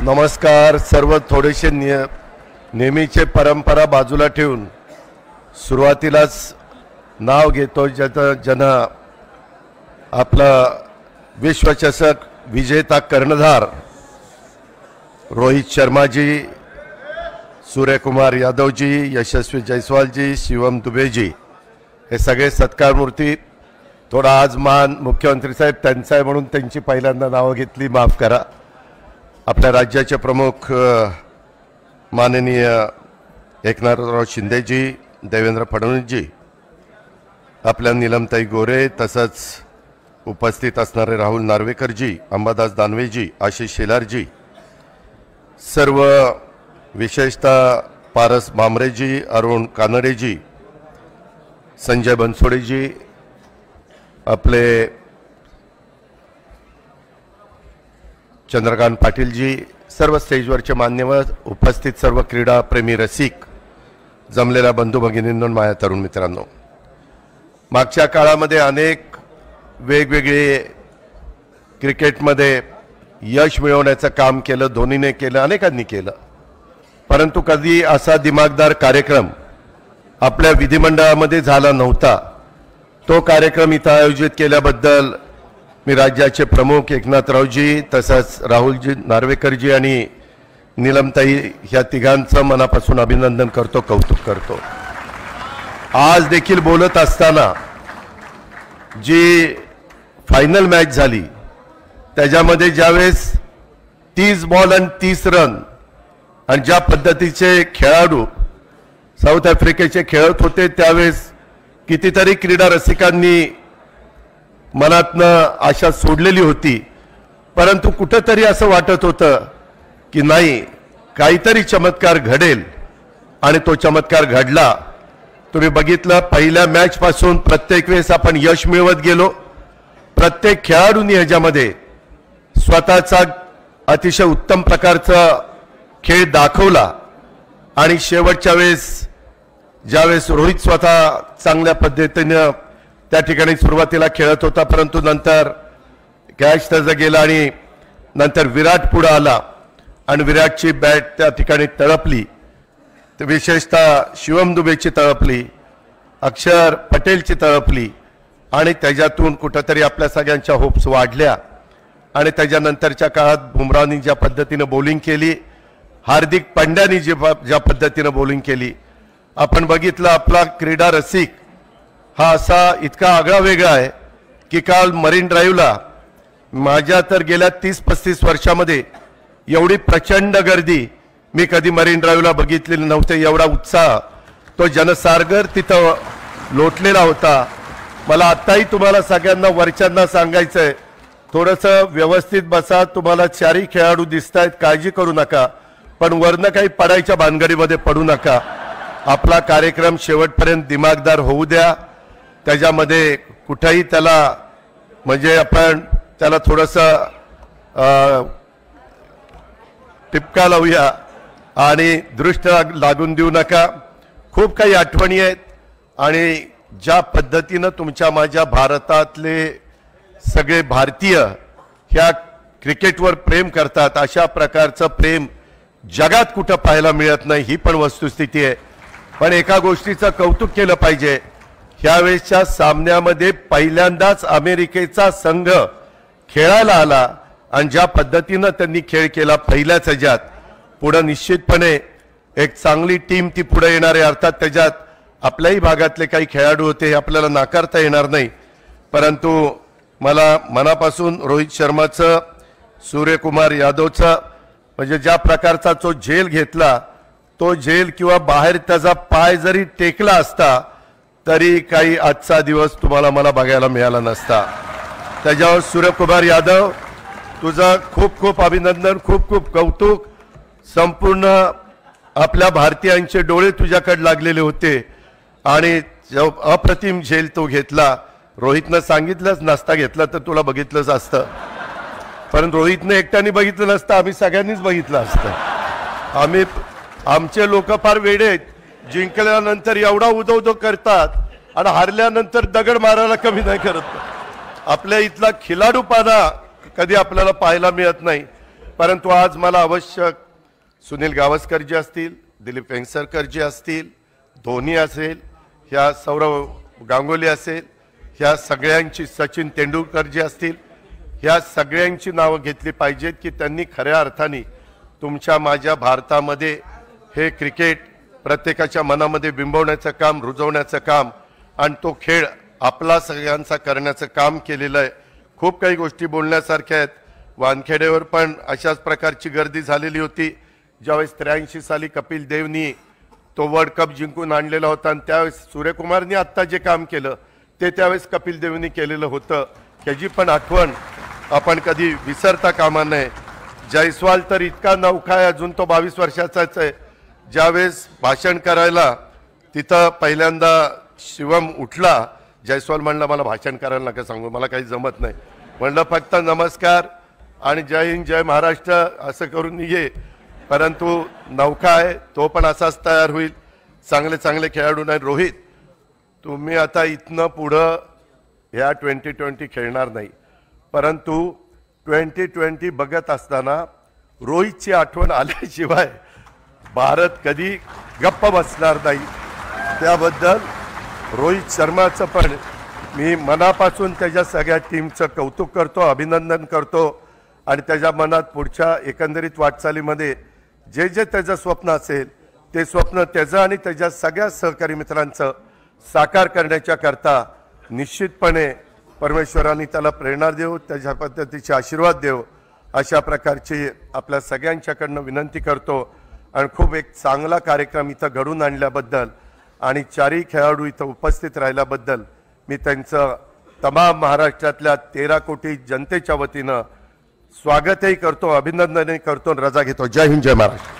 नमस्कार. सर्व थोडेसे नेहमीचे परंपरा बाजूला ठेवून सुरुवातीलाच नाव घेतो जन आपला विश्वचषक विजेता कर्णधार रोहित शर्मा जी, सूर्यकुमार यादव जी, यशस्वी जायसवाल जी, शिवम दुबे जी हे सगळे सत्कारमूर्ती. थोडा आज मान मुख्यमंत्री साहेब त्यांचा आहे म्हणून त्यांची पहिल्यांदा नावं घेतली, माफ करा. आपल्या राज्याचे प्रमुख माननीय एकनाथराव शिंदेजी, देवेंद्र फडणवीसजी, आपल्या नीलमताई गोरे, तसंच उपस्थित असणारे राहुल नार्वेकरजी, अंबादास दानवेजी, आशिष शेलारजी, सर्व विशेषतः पारस भामरेजी, अरुण कानडेजी, संजय बनसोडेजी, आपले चंद्रकांत पाटीलजी, सर्व स्टेजवरचे मान्यवर, उपस्थित सर्व क्रीडा प्रेमी रसिक, जमलेल्या बंधू भगिनींनो, माझ्या तरुण मित्रांनो, मागच्या काळामध्ये अनेक वेगवेगळे क्रिकेटमध्ये यश मिळवण्याचं काम केलं, धोनीने केलं, अनेकांनी केलं. परंतु कधी असा दिमागदार कार्यक्रम आपल्या विधिमंडळामध्ये झाला नव्हता. तो कार्यक्रम इथं आयोजित केल्याबद्दल मी राज्याचे प्रमुख एकनाथरावजी, तसंच राहुलजी नार्वेकरजी आणि नीलमताई ह्या तिघांचं मनापासून अभिनंदन करतो, कौतुक करतो. आज देखील बोलत असताना जी फायनल मॅच झाली त्याच्यामध्ये ज्यावेळेस 30 बॉल आणि 30 रन आणि ज्या पद्धतीचे खेळाडू साऊथ आफ्रिकेचे खेळत होते, त्यावेळेस कितीतरी क्रीडा रसिकांनी मनातनं आशा सोडलेली होती. परंतु कुठंतरी असं वाटत होतं की नाही, काहीतरी चमत्कार घडेल आणि तो चमत्कार घडला. तुम्ही बघितलं, पहिल्या मॅच पासून प्रत्येक वेळेस आपण यश मिळवत गेलो. प्रत्येक खेळाडूंनी ह्याच्यामध्ये स्वतःचा अतिशय उत्तम प्रकारचा खेळ दाखवला आणि शेवटच्या वेळेस ज्यावेळेस रोहित स्वतः चांगल्या पद्धतीनं त्या ठिकाणी सुरुवातीला खेळत होता, परंतु नंतर कॅच त्याचा गेला आणि नंतर विराट पुढे आला आणि विराटची बॅट त्या ठिकाणी तळपली. तर विशेषतः शिवम दुबेची तळपली, अक्षर पटेलची तळपली आणि त्याच्यातून कुठंतरी आपल्या सगळ्यांच्या होप्स वाढल्या. आणि त्याच्यानंतरच्या काळात बुमराहनी ज्या पद्धतीनं बॉलिंग केली, हार्दिक पांड्यानी ज्या पद्धतीनं बॉलिंग केली, आपण बघितलं. आपला क्रीडा रसिक हा असा इतका आगळा वेगळा आहे की काल मरीन ड्राईव्हला माझ्या तर गेल्या 30-35 वर्षामध्ये एवढी प्रचंड गर्दी मी कधी मरीन ड्राईव्हला बघितलेली नव्हते. एवढा उत्साह, तो जनसागर तिथं लोटलेला होता. मला आत्ताही तुम्हाला सगळ्यांना वरच्यांना सांगायचं आहे, थोडंसं व्यवस्थित बसा. तुम्हाला चारही खेळाडू दिसत आहेत, काळजी करू नका, पण वरनं काही पडायच्या भानगडीमध्ये पडू नका. आपला कार्यक्रम शेवटपर्यंत दिमागदार होऊ द्या. त्याच्यामध्ये कुठेही त्याला म्हणजे आपण त्याला थोडंसं टिपका लावूया आणि दृष्ट लागून देऊ नका. खूप काही आठवणी आहेत आणि ज्या पद्धतीनं तुमच्या माझ्या भारतातले सगळे भारतीय ह्या क्रिकेटवर प्रेम करतात, अशा प्रकारचं प्रेम जगात कुठं पाहायला मिळत नाही, ही पण वस्तुस्थिती आहे. पण एका गोष्टीचं कौतुक केलं पाहिजे, ह्यावेळेसच्या सामन्यामध्ये पहिल्यांदाच अमेरिकेचा संघ खेळायला आला आणि ज्या पद्धतीनं त्यांनी खेळ केला पहिल्याच ह्याच्यात, पुढं निश्चितपणे एक चांगली टीम ती पुढे येणार आहे. अर्थात त्याच्यात आपल्याही भागातले काही खेळाडू होते, हे आपल्याला नाकारता येणार नाही. परंतु मला मनापासून रोहित शर्माचं, सूर्यकुमार यादवचं, म्हणजे ज्या प्रकारचा जो झेल घेतला, तो झेल किंवा बाहेर त्याचा पाय जरी टेकला असता तरी काही आजचा दिवस तुम्हाला मला बघायला मिळाला नसता. त्याच्यावर सूर्यकुमार यादव, तुझं खूप खूप अभिनंदन, खूप खूप कौतुक. संपूर्ण आपल्या भारतीयांचे डोळे तुझ्याकडे लागलेले होते आणि जो अप्रतिम झेल तो घेतला. रोहितनं सांगितलंच नसता घेतला तर तुला बघितलंच असतं, पण रोहितने एकट्याने बघितलं नसतं, आम्ही सगळ्यांनीच बघितलं असतं. आमचे लोक फार वेडे आहेत, जिंकल्यानंतर एवढा उदो करतात आणि हारल्यानंतर दगड मारायला कमी नाही करत. आपल्या इथला खिलाडूपणा कधी आपल्याला पाहायला मिळत नाही. परंतु आज मला आवश्यक सुनील गावस्कर जी असतील, दिलीप वेंगसरकर जी असतील, धोनी असेल, ह्या सौरव गांगुली असेल, ह्या सगळ्यांची, सचिन तेंडुलकर जी असतील, ह्या सगळ्यांची नावं घेतली पाहिजेत की त्यांनी खऱ्या अर्थाने तुमच्या माझ्या भारतामध्ये हे क्रिकेट प्रत्येकाच्या मनामध्ये बिंबवण्याचं काम, रुजवण्याचं काम आणि तो खेळ आपला सगळ्यांचा करण्याचं काम केलेलं आहे. खूप काही गोष्टी बोलण्यासारख्या आहेत. वानखेडेवर पण अशाच प्रकारची गर्दी झालेली होती. ज्यावेळेस 83 साली कपिल देवनी तो वर्ल्ड कप जिंकून आणलेला होता आणि त्यावेळेस सूर्यकुमारनी आत्ता जे काम केलं ते त्यावेळेस कपिल देवनी केलेलं होतं. त्याची पण आठवण आपण कधी विसरता कामा नये. जयस्वाल तर इतका नौखा आहे, अजून तो 22 वर्षाचाच आहे. ज्यावेळेस भाषण करायला तिथं पहिल्यांदा शिवम उठला, जयस्वाल म्हणला मला भाषण करायला नका सांगू, मला काही जमत नाही. म्हणलं फक्त नमस्कार आणि जय हिंद जय महाराष्ट्र असं करून ये. परंतु नौका आहे, तो पण असाच तयार होईल. चांगले चांगले खेळाडू नाही. रोहित, तुम्ही आता इथनं पुढं ह्या 2020 खेळणार नाही, परंतु 2020 बघत असताना रोहितची आठवण आल्याशिवाय भारत कधी गप्प बसणार नाही. त्याबद्दल रोहित शर्माचं पण मी मनापासून त्याच्या सगळ्या टीमचं कौतुक करतो, अभिनंदन करतो आणि त्याच्या मनात पुढच्या एकंदरीत वाटचालीमध्ये जे जे त्याचं स्वप्न असेल ते स्वप्न त्याचं आणि त्याच्या सगळ्या सहकारी मित्रांचं साकार करण्याच्या करता निश्चितपणे परमेश्वरांनी त्याला प्रेरणा देऊ, त्याच्या पद्धतीचे आशीर्वाद देऊ, अशा प्रकारची आपल्या सगळ्यांच्याकडनं विनंती करतो. आणि खूप एक चांगला कार्यक्रम इथं घडून आणल्याबद्दल आणि चारही खेळाडू इथं उपस्थित राहिल्याबद्दल मी त्यांचं तमाम महाराष्ट्रातल्या 13 कोटी जनतेच्या वतीनं स्वागतही करतो, अभिनंदनही करतो, रजा घेतो. जय हिंद जय महाराष्ट्र.